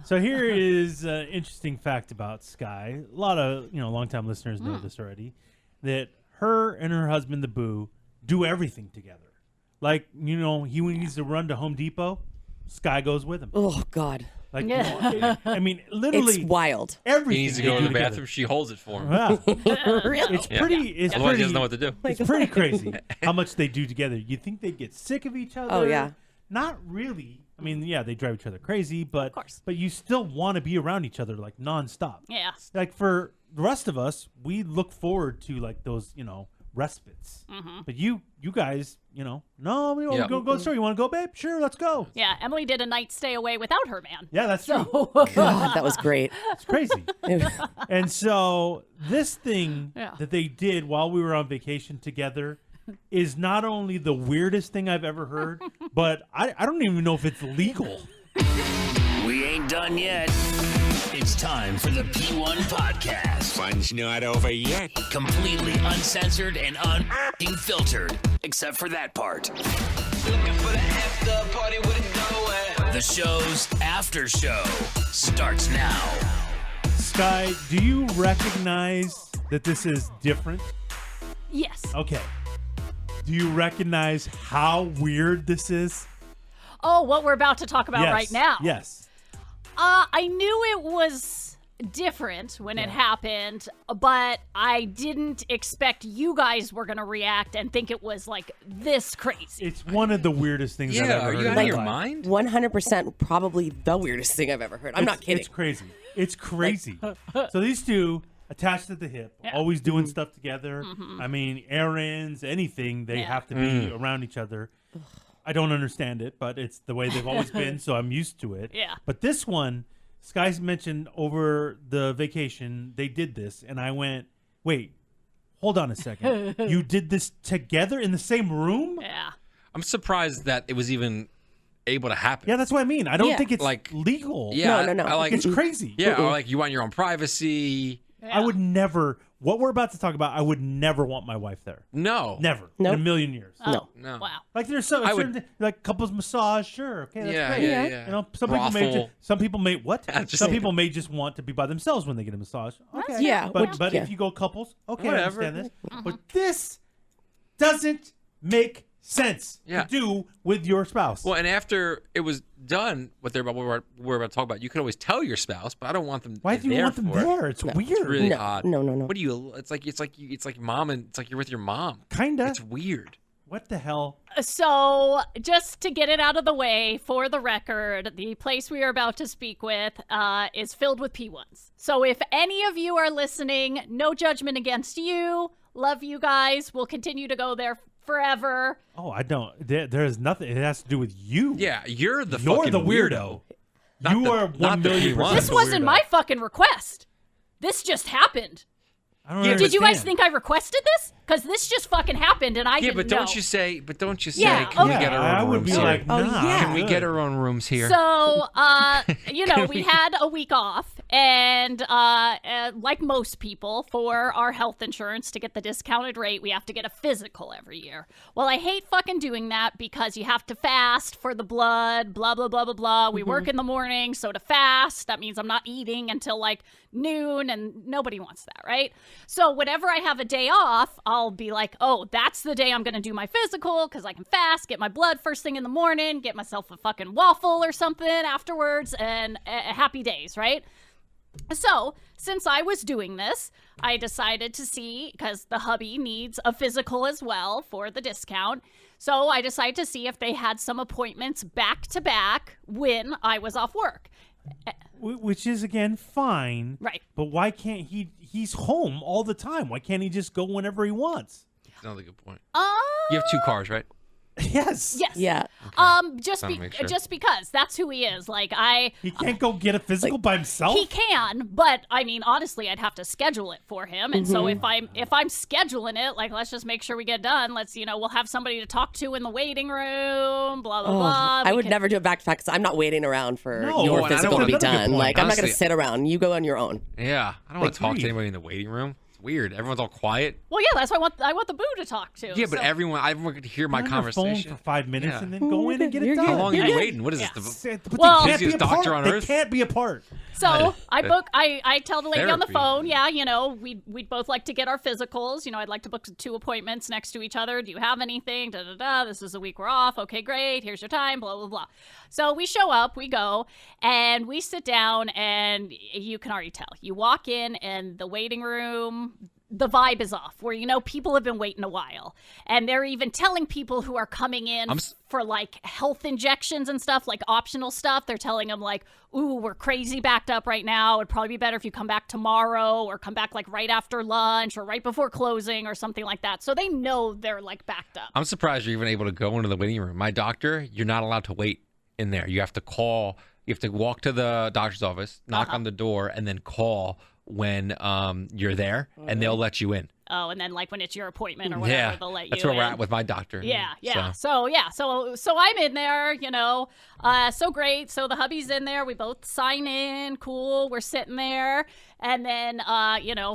So here is an interesting fact about Sky. A lot of longtime listeners know this already. That her and her husband, the Boo, do everything together. Like when he needs to run to Home Depot, Sky goes with him. Oh God. Like I mean, literally, It's wild. everything. He needs to go to the bathroom. She holds it for him. Yeah. Really? It's pretty. It's Otherwise, pretty. he doesn't know what to do. It's pretty crazy how much they do together. You think they'd get sick of each other? Oh, yeah. Not really. I mean, yeah, they drive each other crazy, but Of course. but you still want to be around each other like nonstop. Yeah. Like for the rest of us, we look forward to like those respites. Mm-hmm. But you guys, no, we want Yeah. to go to the store. You want to go, babe? Sure, let's go. Yeah, Emily did a night stay away without her man. Yeah, that's true. God, that was great. It's crazy. And so this thing Yeah. that they did while we were on vacation together is not only the weirdest thing I've ever heard, but I don't even know if it's legal. We ain't done yet. It's time for the P1 Podcast. Fun's not over yet. Completely uncensored and unfiltered, except for that part. The show's after show starts now. Sky, do you recognize that this is different? Yes. Okay. Do you recognize how weird this is? Oh, what we're about to talk about Yes. right now. Yes. I knew it was different when it happened, but I didn't expect you guys were going to react and think it was like this crazy. It's one of the weirdest things I've Yeah, ever are heard. you in out my of your life. mind? 100% probably the weirdest thing I've ever heard. I'm not kidding. It's crazy. It's crazy. So these two attached at the hip, always doing stuff together. I mean, errands, anything, they have to be around each other. I don't understand it, but it's the way they've always been, so I'm used to it. Yeah. But this one, Sky's mentioned over the vacation, they did this, and I went, wait, hold on a second. You did this together in the same room? Yeah. I'm surprised that it was even able to happen. Yeah, that's what I mean. I don't Yeah. think it's Like- legal. Yeah, No. I like, It's crazy. yeah, or like you want your own privacy. I would never, what we're about to talk about, I would never want my wife there. No. Never. Nope. In a million years. No. No. Wow. Like there's some I certain would- thi- like couples massage, sure, okay, that's Yeah, great. yeah. You know, some people may Brothel. what? Yeah, just some saying. people may just want to be by themselves when they get a massage. Okay. Yeah, But which- yeah. if you go couples, okay, Whatever. I understand this. But this doesn't make sense Yeah. to do with your spouse. Well, and after it was done, what we're about to talk about, you could always tell your spouse, but I don't want them. Why do you want them for it. there? It's weird. It's really No, odd. no. What do you? It's like mom, and it's like you're with your mom. Kinda. It's weird. What the hell? So, just to get it out of the way, for the record, the place we are about to speak with is filled with P1s. So, if any of you are listening, no judgment against you. Love you guys. We'll continue to go there forever. Oh, I don't. There is nothing. It has to do with you. Yeah, you're the You're fucking the weirdo. Not You the- are not 1 the million P1. percent This the wasn't weirdo. my fucking request. This just happened. I don't Did you guys understand. think I requested this? Because this just fucking happened and I Yeah, didn't but know. don't you say? Yeah, Can we okay. get our own I would rooms be here? like, nah. Oh, yeah. Can we get our own rooms here? So, we had a week off, and like most people, for our health insurance to get the discounted rate, we have to get a physical every year. Well, I hate fucking doing that because you have to fast for the blood, blah, blah, blah, blah, blah. We work in the morning, so to fast, that means I'm not eating until like noon, and nobody wants that, right? So whenever I have a day off, I'll be like, oh, that's the day I'm going to do my physical because I can fast, get my blood first thing in the morning, get myself a fucking waffle or something afterwards, and happy days, right? So, since I was doing this, I decided to see, because the hubby needs a physical as well for the discount. So I decided to see if they had some appointments back to back when I was off work. Which is again fine, Right. But why can't he? He's home all the time. Why can't he just go whenever he wants? That's another good point. You have 2 cars, right? Yes. Yes. Yeah. Just because that's who he is. Like He can't go get a physical by himself. he can, but I mean, honestly, I'd have to schedule it for him. And so if I'm scheduling it, like, let's just make sure we get done. Let's, we'll have somebody to talk to in the waiting room. Blah blah blah. I would never do it back to back because I'm not waiting around for No, your and I physical don't- to be that's a good done. point. Like, I'm not going Honestly- to sit around. You go on your own. Yeah, I don't want to talk to agreed. anybody in the waiting room. It's weird. Everyone's all quiet. Well, yeah, that's why I want the boo to talk to. Yeah, but so- everyone could hear my You're on your conversation. phone for 5 minutes Yeah. and then go in and get it You're done. good. How long are you waiting? What is Yeah. this? But Well- they can't be Busiest doctor apart. on earth? They can't be apart. So I tell the lady on the Therapy. phone, yeah, we'd both like to get our physicals. I'd like to book 2 appointments next to each other. Do you have anything? Da da da. This is a week we're off. Okay, great. Here's your time. Blah blah blah. So we show up, we go, and we sit down, and you can already tell. You walk in, and the waiting room. The vibe is off where, people have been waiting a while, and they're even telling people who are coming in for like health injections and stuff, like optional stuff. They're telling them like, ooh, we're crazy backed up right now. It'd probably be better if you come back tomorrow or come back like right after lunch or right before closing or something like that. So they know they're like backed up. I'm surprised you're even able to go into the waiting room. My doctor, you're not allowed to wait in there. You have to call. You have to walk to the doctor's office, knock on the door, and then call when you're there, and they'll let you in. Oh, and then like when it's your appointment or whatever, they'll let you in. That's where we're at with my doctor. Yeah. So I'm in there, so great. So the hubby's in there. We both sign in. Cool. We're sitting there. And then,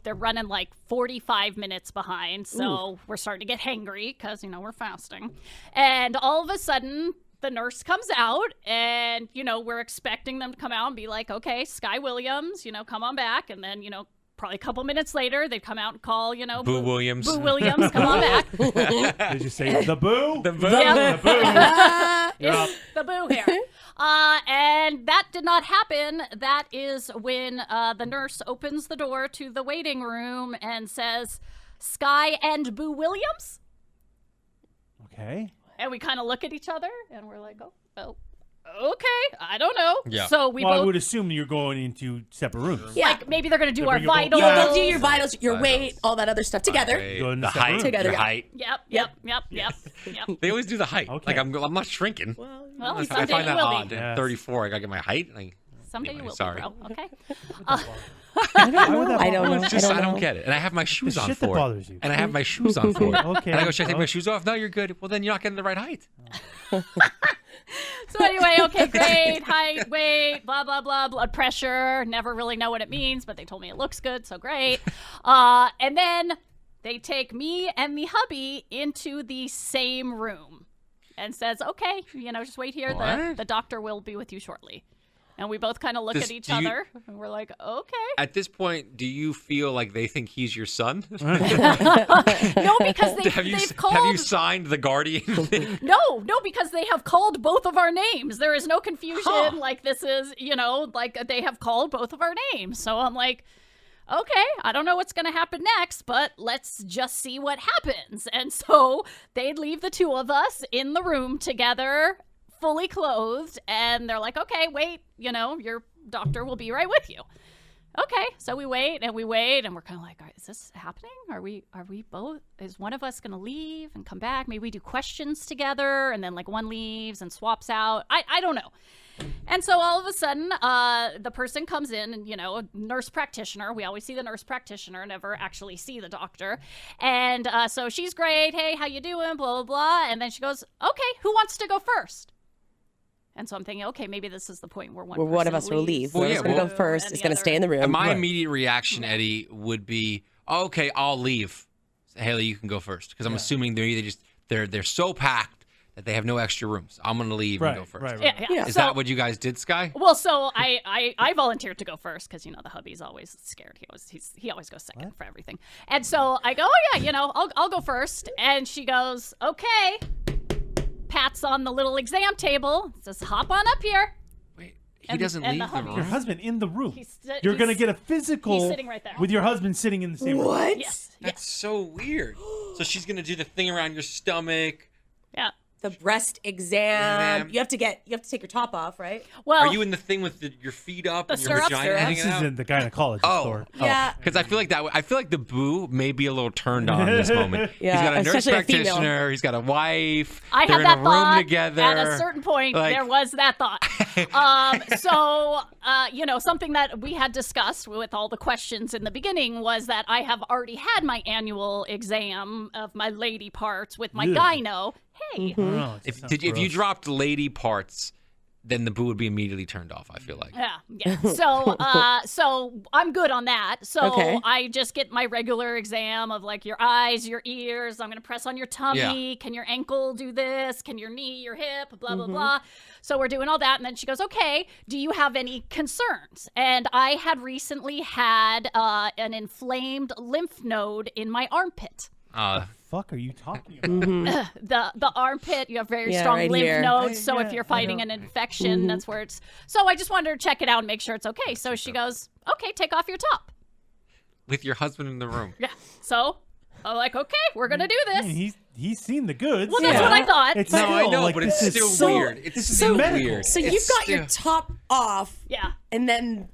they're running like 45 minutes behind. So we're starting to get hangry because, we're fasting. And all of a sudden, the nurse comes out, and, we're expecting them to come out and be like, okay, Sky Williams, come on back. And then, probably a couple minutes later, they'd come out and call, Boo Williams. Boo Williams, come on back. Did you say the boo? The boo. Yeah. The boo. It's the boo here. And that did not happen. That is when the nurse opens the door to the waiting room and says, Sky and Boo Williams? Okay. And we kind of look at each other, and we're like, oh, okay, I don't know. Yeah. So we Well, I both, would assume you're going into separate rooms. Yeah. like, maybe they're going to do They our bring you both- vitals. Yeah. They'll do your vitals, your weight, all that other stuff together. Go in The the separate height. room. Together, The yeah. height. Yep. They always do the height. Okay. Like I'm not shrinking. Well, I someday find you that will odd. be. Yes. 34. I gotta get my height. Like, Someday Anyway, you will sorry. be, bro. Okay. I don't know. just I know. don't get it. And I have my shoes The on shit that for it. bothers you. And I have my shoes on for it. Okay. And I go, should I take my well, shoes off? No, you're good. Well, then you're not getting the right height. So anyway, okay, great. Height, weight, blah, blah, blah, blood pressure. Never really know what it means, but they told me it looks good, so great. And then they take me and the hubby into the same room and says, okay, just wait here. What? The doctor will be with you shortly. And we both kind of look Does- at each do you- other, and we're like, okay. At this point, do you feel like they think he's your son? No, because have you they've called... have you signed the guardian thing? No, because they have called both of our names. There is no confusion. Huh. Like this is, like they have called both of our names. So I'm like, okay, I don't know what's going to happen next, but let's just see what happens. And so they'd leave the two of us in the room together, fully clothed, and they're like, okay, wait, your doctor will be right with you. Okay, so we wait, and we're kind of like, all right, is this happening? Are we both, is one of us going to leave and come back? Maybe we do questions together, and then like one leaves and swaps out. I don't know. And so all of a sudden, the person comes in, and, a nurse practitioner. We always see the nurse practitioner, never actually see the doctor. And so she's great. Hey, how you doing? Blah, blah, blah. And then she goes, okay, who wants to go first? And so I'm thinking, okay, maybe this is the point where one of us will leave. Well, Whoever's yeah, going to well- go first And is the going to other- stay in the room. And my Right. immediate reaction, Eddie, would be, okay, I'll leave. Haley, you can go first, because I'm assuming they're so packed that they have no extra rooms. I'm gonna leave and go first. Yeah. Yeah. Is So- that what you guys did, Sky? Well, so I volunteered to go first because the hubby's always scared. He always goes second for everything. And so I go, oh yeah, I'll go first. And she goes, okay. Pats on the little exam table. Says, hop on up here. Wait, he And- doesn't and leave the the hubby- Your room. husband in the room. He's- You're going to he's- get a physical he's sitting right there. with your husband sitting in the same room. What? Yes. That's so weird. So she's gonna do the thing around your stomach. Yeah. The breast exam. Exam. You have to take your top off, right? Well, Are you in the thing with your feet up The and your stirrups, vagina stirrups. hanging This is out? in the gynecologist Oh. store. Yeah. Because I feel like I feel like the boo may be a little turned on in this moment. Yeah, He's got a nurse especially a female. practitioner. He's got a wife. I They're had in that a room thought. together. At a certain point, Like- there was that thought. Something that we had discussed with all the questions in the beginning was that I have already had my annual exam of my lady parts with my Ew. gyno. Hey, I don't know, it just If sounds you gross. dropped lady parts, then the boo would be immediately turned off, I feel like. Yeah. So I'm good on that. So Okay. I just get my regular exam of like your eyes, your ears. I'm going to press on your tummy. Yeah. Can your ankle do this? Can your knee, your hip, blah, blah, blah. So we're doing all that. And then she goes, okay, do you have any concerns? And I had recently had an inflamed lymph node in my armpit. Fuck are you talking about? The armpit, you have very Yeah, strong right lymph here. nodes. So Yeah, if you're I fighting know. an infection, that's where it's. So I just wanted to check it out and make sure it's okay. So she goes, okay, take off your top. With your husband in the room. Yeah. So I'm like, okay, we're gonna do I this. mean, he's seen the goods. Well, that's what I thought. It's No, still, I know, like, but this it's is still so- weird. It's this is still medical. weird. So It's you've got your still- top off, Yeah. and then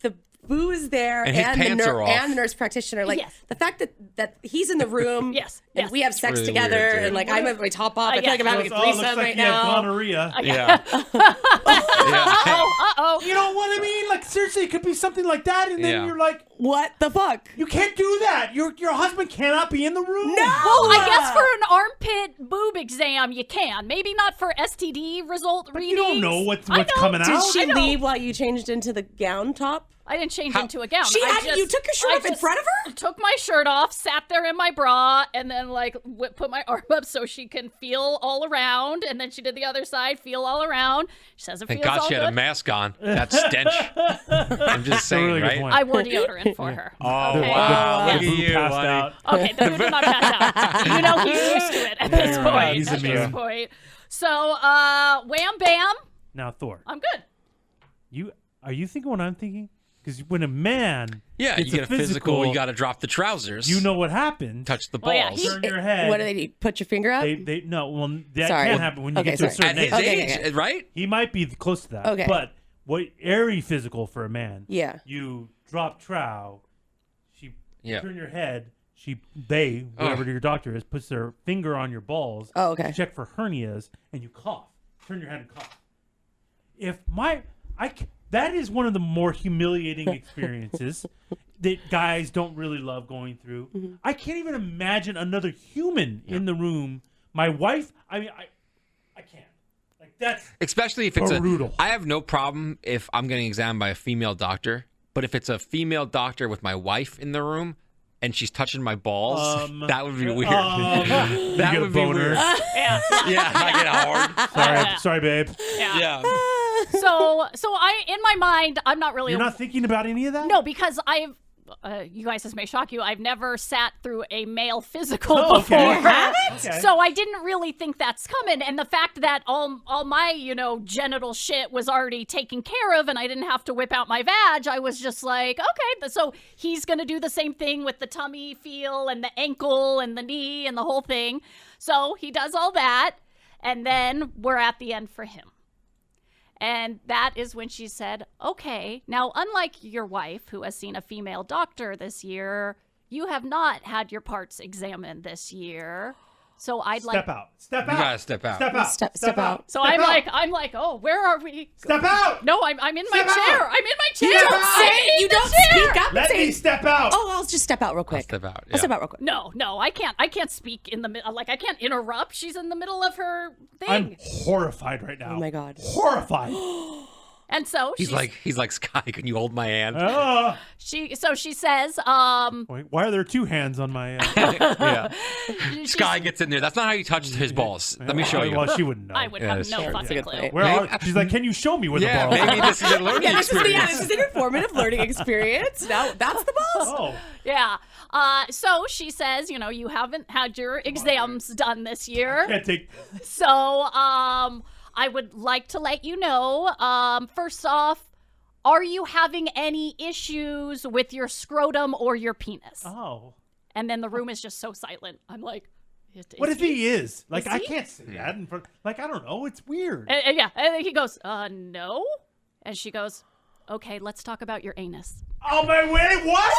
the boo is there, And his pants are off. and the nurse practitioner. Like Yes. the fact that he's in the room, Yes, and yes. we have sex really together, weird, dude. and like I'm with my top off. I feel yeah. like I'm having a Oh, it looks threesome like right you have now. gonorrhea. Yeah. Uh-oh. You know what I mean? Like seriously, it could be something like that, and then Yeah. you're like, What the fuck? you can't do that. Your husband cannot be in the room. No! Well, I guess for an armpit boob exam, you can. Maybe not for STD result readings. you don't know what's I know. coming out. Did I she know. leave while you changed into the gown top? I didn't change How- into a gown. She I had you took your shirt I off in just front of her? Took my shirt off, sat there in my bra, and then like put my arm up so she can feel all around. And then she did the other side, feel all around. She says it Thank feels God all she had good. a mask on. That stench. I'm just saying, really good right? point. I wore deodorant for her. Oh, Okay. wow. The Look boo at you, passed buddy. out. Okay, the dude did not pass out. You know he's used to it at this you're right. point. He's At this immune. point. So, wham bam, Now, Thor, I'm good. are you thinking what I'm thinking? Because when a man Yeah, gets you get a physical, you got to drop the trousers. you know what happens. touch the Well, yeah, balls. he- Turn your head. What do they do? Put your finger up? They no. Well, that Sorry. can't happen when you Okay, get to a sorry. certain At his age. Okay, age, okay. right? He might be close to that. Okay. But what very physical for a man. Yeah. You drop trow. She Yeah. turn your head. Whoever your doctor is, puts their finger on your balls. Oh, okay. To check for hernias, and you cough. Turn your head and cough. That is one of the more humiliating experiences that guys don't really love going through. Mm-hmm. I can't even imagine another human in the room. My wife. I mean, I can't. Like that's Especially if it's brutal. I have no problem if I'm getting examined by a female doctor, but if it's a female doctor with my wife in the room and she's touching my balls, that would be weird. That That would be weird. Yeah. Yeah, I get hard. sorry, babe. Yeah. So in my mind, I'm not really. You're not thinking about any of that? No, because I've. You guys, this may shock you. I've never sat through a male physical Oh, before, okay. You haven't? Okay. so I didn't really think that's coming. And the fact that all my genital shit was already taken care of, and I didn't have to whip out my vag, I was just like, okay. So he's gonna do the same thing with the tummy feel and the ankle and the knee and the whole thing. So he does all that, and then we're at the end for him. And that is when she said, okay, now unlike your wife who has seen a female doctor this year, you have not had your parts examined this year. So I'd like Step out. Step You out. gotta step out. Step out. Step out. So Step I'm like, oh, where are we? Step out. No, I'm in my Step out. chair. I'm in my chair. Step out. I'm in You the don't chair. speak up and Let say, me step out. oh, I'll just step out real quick. Step out. I'll step out real quick. No, I can't speak in the middle. Like I can't interrupt. She's in the middle of her thing. I'm horrified right now. Oh my God. Horrified. And so He's like, Sky, can you hold my hand? she says, Wait, why are there two hands on my? Yeah. she's- Sky gets in there. That's not how you touch his balls. Let me show you. Well, she wouldn't know. I would Yeah, have that's no true. That's a fucking good clue. point. Where are? She's like, can you show me where Yeah, the ball? maybe this is a learning Yeah, this experience. is an informative learning experience. Now that's the boss. Oh, Yeah. So she says, you haven't had your exams done this year. can't take. So, I would like to let you know, first off, are you having any issues with your scrotum or your penis? Oh, And then the room is just so silent. I'm like, what if he is? Like, I he? can't say that in front. Like, I don't know. It's weird. And yeah. And he goes, no. And she goes, okay, let's talk about your anus. Oh my way! What?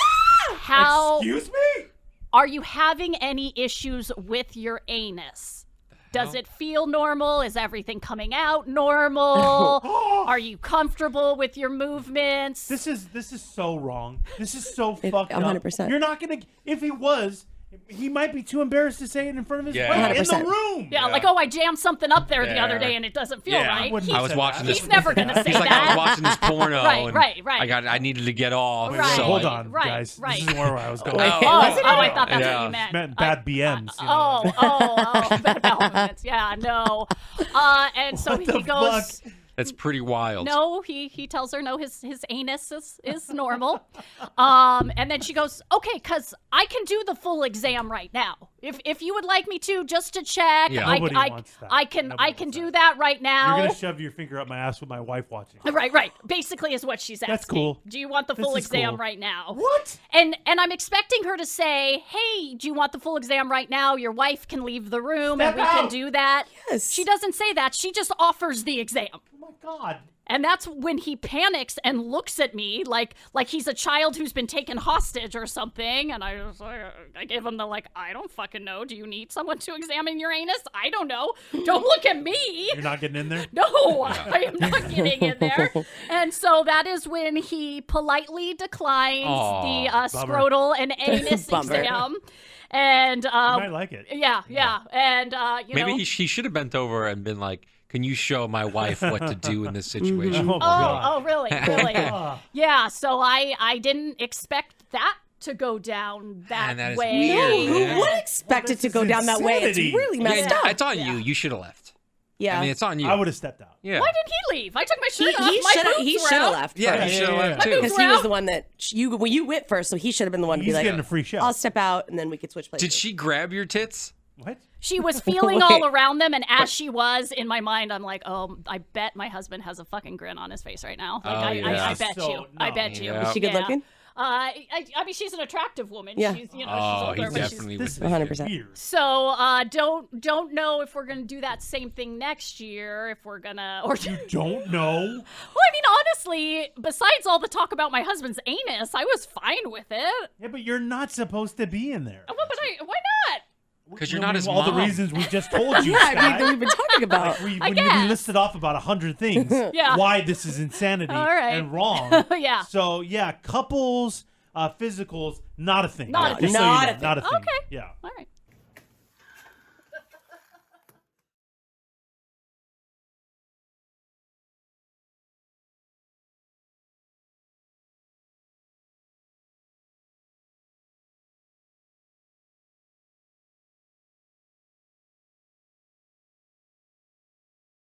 How Excuse me? are you having any issues with your anus? Does it feel normal? Is everything coming out normal? Are you comfortable with your movements? This is so wrong. This is so fucked up. 100%. You're not gonna. If he was, He might be too embarrassed to say it in front of his Yeah. wife in the 100%. room. Yeah, like, oh, I jammed something up there the other Yeah. day and it doesn't feel Yeah. right. wouldn't I was say watching that. this. He's never gonna say He's like, I was that. watching this porno. Right, and right. I needed to get off. Right. So Hold I- on, Right, guys. right. This isn't where I was going. Wait, Oh, was it? I thought that's Yeah. what you meant. Meant bad BMs. You know? Oh, bad bowel movements. Yeah, no. And so What the he goes. fuck? That's pretty wild. No, he tells her no, his anus is normal. And then she goes, okay, because I can do the full exam right now. If you would like me to, just to check, Yeah. Nobody wants that. I can Nobody can wants do that. that right now. You're gonna shove your finger up my ass with my wife watching. Right. Basically, is what she's asking. That's cool. Do you want the This full is exam cool. right now? What? And I'm expecting her to say, "Hey, do you want the full exam right now? Your wife can leave the room, and we Step can out. do that." Yes. She doesn't say that. She just offers the exam. Oh my god. And that's when he panics and looks at me like he's a child who's been taken hostage or something. And I was like, I gave him the I don't fucking know. Do you need someone to examine your anus? I don't know. Don't look at me. You're not getting in there? No, I am not getting in there. And so that is when he politely declines the bummer. scrotal and anus Bummer. exam. And I might like it. yeah. And you Maybe know, he should have bent over and been like, "Can you show my wife what to do in this situation?" Oh, God. really? Ah. Yeah, so I didn't expect that to go down that Man, that is way. weird. No, who Yeah. would expect it to this go is down that way? It's insanity. really messed Yeah, up. it's on you. You should have left. Yeah. I mean, it's on you. I would have stepped out. Yeah. Why didn't he leave? I took my shirt off. he My should have. boobs He were should have out. left. Yeah, Yeah, you should have yeah, left yeah. too. Because he was the one that you went first, so he should have been the one to be He's like, getting a free show. I'll step out, and then we could switch places. Did she grab your tits? What? She was feeling all around them, and as she was, in my mind, I'm like, oh, I bet my husband has a fucking grin on his face right now. Like, Oh, I yeah. bet So, you. I no. bet you. Yeah. Is she good Yeah. looking? I mean, she's an attractive woman. Yeah. She's, Oh, she's he older, but she's definitely This would. is 100%. weird. So don't know if we're gonna do that same thing next year. If we're gonna or Don't know. well, I mean, honestly, besides all the talk about my husband's anus, I was fine with it. Yeah, but you're not supposed to be in there. Well, but why not? 'Cause you're I not mean, his all the mom. reasons we just told you. Yeah, Scott. I mean, we've been talking about. We guess. listed off about 100 things Yeah. why this is insanity All right. and wrong. Yeah. So yeah, couples, physicals, not a thing. Not a Just thing. so you Not know, a thing. Not a thing. Okay. Yeah. All right.